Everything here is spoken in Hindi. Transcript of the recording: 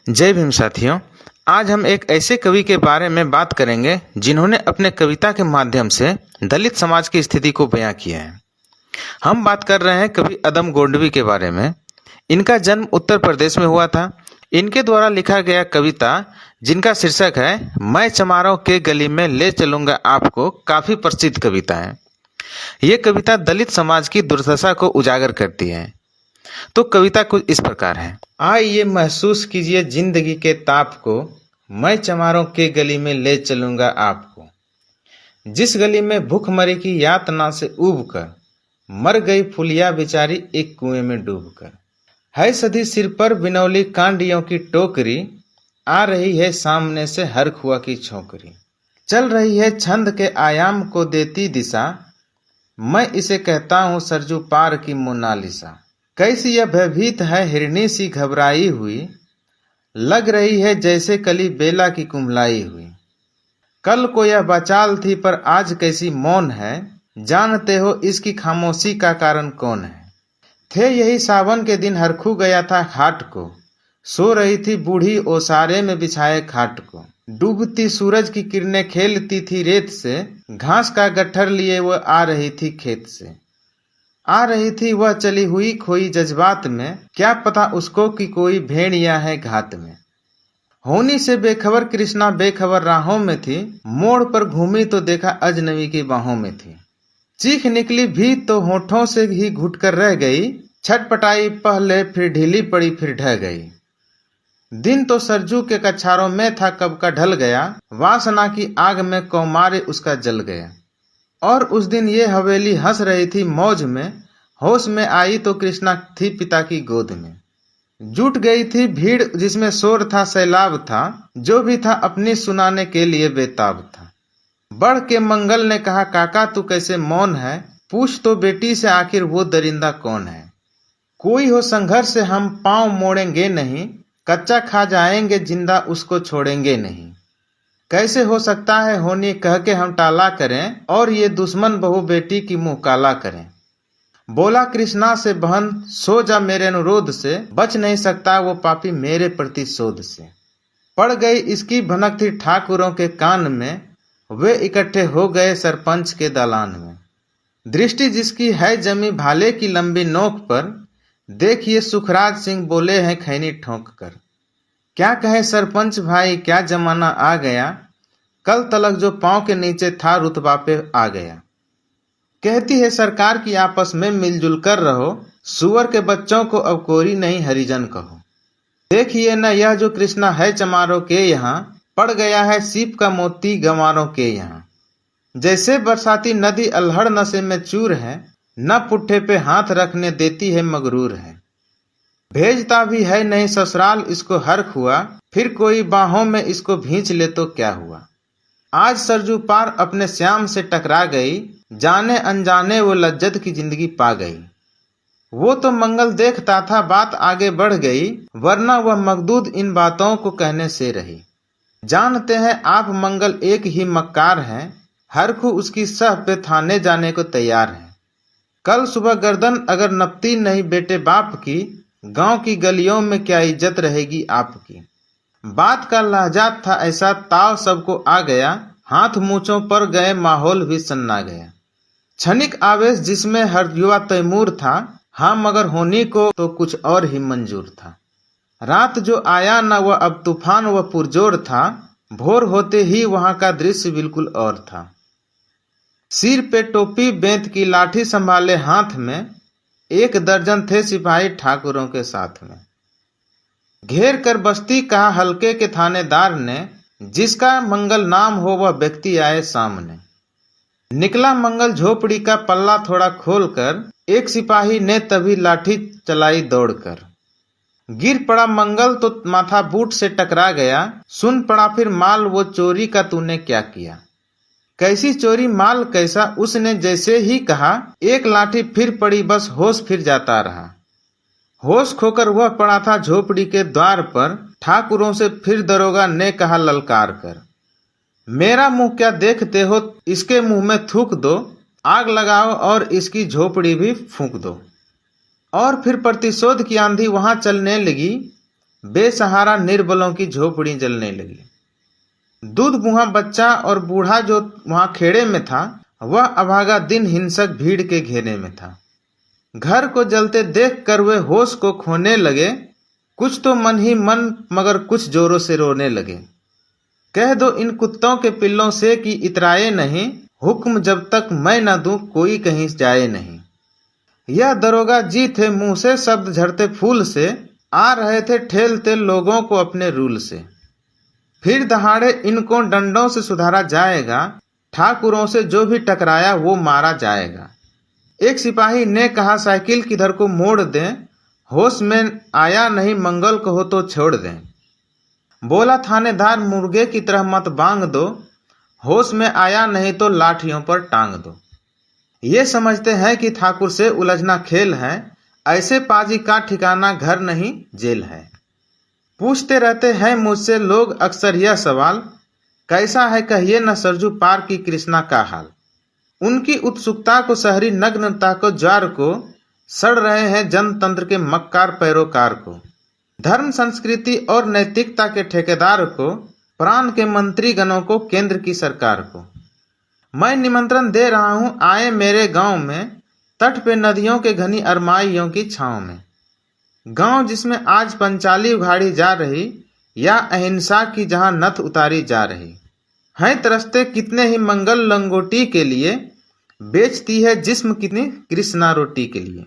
जय भीम साथियों। आज हम एक ऐसे कवि के बारे में बात करेंगे जिन्होंने अपने कविता के माध्यम से दलित समाज की स्थिति को बयां किया है। हम बात कर रहे हैं कवि अदम गोंडवी के बारे में। इनका जन्म उत्तर प्रदेश में हुआ था। इनके द्वारा लिखा गया कविता जिनका शीर्षक है मैं चमारों के गली में ले चलूंगा आपको, काफी प्रसिद्ध कविता है। ये कविता दलित समाज की दुर्दशा को उजागर करती है। तो कविता कुछ इस प्रकार है। आइए महसूस कीजिए जिंदगी के ताप को, मैं चमारों के गली में ले चलूंगा आपको। जिस गली में भूखमरी की यातना से ऊब कर मर गई फुलिया बेचारी एक कुएं में डूब कर। है सधी सिर पर बिनौली कांडियों की टोकरी, आ रही है सामने से हर खुआ की छोकरी। चल रही है छंद के आयाम को देती दिशा, मैं इसे कहता हूँ सरजू पार की मोनालिसा। कैसी यह भयभीत है हिरनी सी घबराई हुई, लग रही है जैसे कली बेला की कुम्हलाई हुई। कल को यह बचाल थी पर आज कैसी मौन है, जानते हो इसकी खामोशी का कारण कौन है। थे यही सावन के दिन हरखू गया था घाट को, सो रही थी बूढ़ी ओसारे में बिछाए खाट को। डूबती सूरज की किरणें खेलती थी रेत से, घास का गट्ठर लिए वह आ रही थी खेत से। आ रही थी वह चली हुई खोई जज्बात में, क्या पता उसको कि कोई भेड़िया है घात में। होनी से बेखबर कृष्णा बेखबर राहों में थी, मोड़ पर घूमी तो देखा अजनबी की बाहों में थी। चीख निकली भी तो होठों से ही घुट कर रह गई, छटपटाई पहले फिर ढीली पड़ी फिर ढह गई। दिन तो सरजू के कछारों में था कब का ढल गया, वासना की आग में कौमारे उसका जल गया। और उस दिन ये हवेली हंस रही थी मौज में, होश में आई तो कृष्णा थी पिता की गोद में। जुट गई थी भीड़ जिसमें शोर था सैलाब था, जो भी था अपनी सुनाने के लिए बेताब था। बढ़ के मंगल ने कहा काका तू कैसे मौन है, पूछ तो बेटी से आखिर वो दरिंदा कौन है। कोई हो संघर्ष से हम पांव मोड़ेंगे नहीं, कच्चा खा जाएंगे जिंदा उसको छोड़ेंगे नहीं। कैसे हो सकता है होनी कह के हम टाला करें, और ये दुश्मन बहू बेटी की मुंह काला करें। बोला कृष्णा से बहन सो जा मेरे अनुरोध से, बच नहीं सकता वो पापी मेरे प्रतिशोध से। पड़ गई इसकी भनक थी ठाकुरों के कान में, वे इकट्ठे हो गए सरपंच के दालान में। दृष्टि जिसकी है जमी भाले की लंबी नोक पर, देखिए सुखराज सिंह बोले हैं खैनी ठोंक कर। क्या कहे सरपंच भाई क्या जमाना आ गया, कल तलक जो पांव के नीचे था रुतबा पे आ गया। कहती है सरकार की आपस में मिलजुल कर रहो, सुअर के बच्चों को अब कोरी नहीं हरिजन कहो। देखिए न यह जो कृष्णा है चमारों के यहाँ, पड़ गया है सीप का मोती गंवारों के यहाँ। जैसे बरसाती नदी अल्हड़ नशे में चूर है, न पुट्ठे पे हाथ रखने देती है मगरूर है। भेजता भी है नहीं ससुराल इसको हर्ख हुआ, फिर कोई बाहों में इसको भींच ले तो क्या हुआ। आज सरजू पार अपने श्याम से टकरा गई, जाने अनजाने वो लज्जत की जिंदगी पा गई। वो तो मंगल देखता था बात आगे बढ़ गई, वरना वह मकदूद इन बातों को कहने से रही। जानते हैं आप मंगल एक ही मक्कार है, हरखू उसकी सह पे थाने जाने को तैयार है। कल सुबह गर्दन अगर नपती नहीं बेटे बाप की, गांव की गलियों में क्या इज्जत रहेगी आपकी। बात का लहजा था ऐसा ताव सबको आ गया, हाथ मूंछों पर गए माहौल भी सन्ना गया। क्षणिक आवेश जिसमें हर युवा तैमूर था, हाँ मगर होनी को तो कुछ और ही मंजूर था। रात जो आया न वह अब तूफान वह पुरजोर था, भोर होते ही वहां का दृश्य बिल्कुल और था। सिर पे टोपी बेंत की लाठी संभाले हाथ में, एक दर्जन थे सिपाही ठाकुरों के साथ में। घेर कर बस्ती कहा हल्के के थानेदार ने, जिसका मंगल नाम हो वह व्यक्ति आए सामने। निकला मंगल झोपड़ी का पल्ला थोड़ा खोलकर, एक सिपाही ने तभी लाठी चलाई दौड़कर। गिर पड़ा मंगल तो माथा बूट से टकरा गया, सुन पड़ा फिर माल वो चोरी का तूने क्या किया। कैसी चोरी माल कैसा, उसने जैसे ही कहा एक लाठी फिर पड़ी बस होश फिर जाता रहा। होश खोकर वह पड़ा था झोपड़ी के द्वार पर, ठाकुरों से फिर दरोगा ने कहा ललकार कर, मेरा मुंह क्या देखते हो, इसके मुंह में थूक दो, आग लगाओ और इसकी झोपड़ी भी फूंक दो। और फिर प्रतिशोध की आंधी वहां चलने लगी, बेसहारा निर्बलों की झोपड़ी जलने लगी। दूध बुहा बच्चा और बूढ़ा जो वहां खेड़े में था, वह अभागा दिन हिंसक भीड़ के घेरे में था। घर को जलते देख कर वे होश को खोने लगे, कुछ तो मन ही मन मगर कुछ जोरों से रोने लगे। कह दो इन कुत्तों के पिल्लों से कि इतराए नहीं, हुक्म जब तक मैं न दूं कोई कहीं जाए नहीं। यह दरोगा जी थे मुंह से शब्द झड़ते फूल से, आ रहे थे ठेलते लोगों को अपने रूल से। फिर दहाड़े इनको डंडों से सुधारा जाएगा, ठाकुरों से जो भी टकराया वो मारा जाएगा। एक सिपाही ने कहा साइकिल किधर को मोड़ दें, होश में आया नहीं मंगल को हो तो छोड़ दें। बोला थानेदार मुर्गे की तरह मत बांग दो, होश में आया नहीं तो लाठियों पर टांग दो। ये समझते हैं कि ठाकुर से उलझना खेल है, ऐसे पाजी का ठिकाना घर नहीं जेल है। पूछते रहते हैं मुझसे लोग अक्सर यह सवाल, कैसा है कहिए न सरजू पार की कृष्णा का हाल। उनकी उत्सुकता को शहरी नग्नता को ज्वार को, सड़ रहे हैं जनतंत्र के मक्कार पैरोकार को। धर्म संस्कृति और नैतिकता के ठेकेदार को, प्राण के मंत्री गणों को, केंद्र की सरकार को मैं निमंत्रण दे रहा हूं आए मेरे गांव में, तट पे नदियों के घनी अरमाइयों की छांव में। गांव जिसमें आज पंचाली उघाड़ी जा रही, या अहिंसा की जहां नथ उतारी जा रही। हैं तरसते कितने ही मंगल लंगोटी के लिए, बेचती है जिस्म कितनी कृष्णा रोटी के लिए।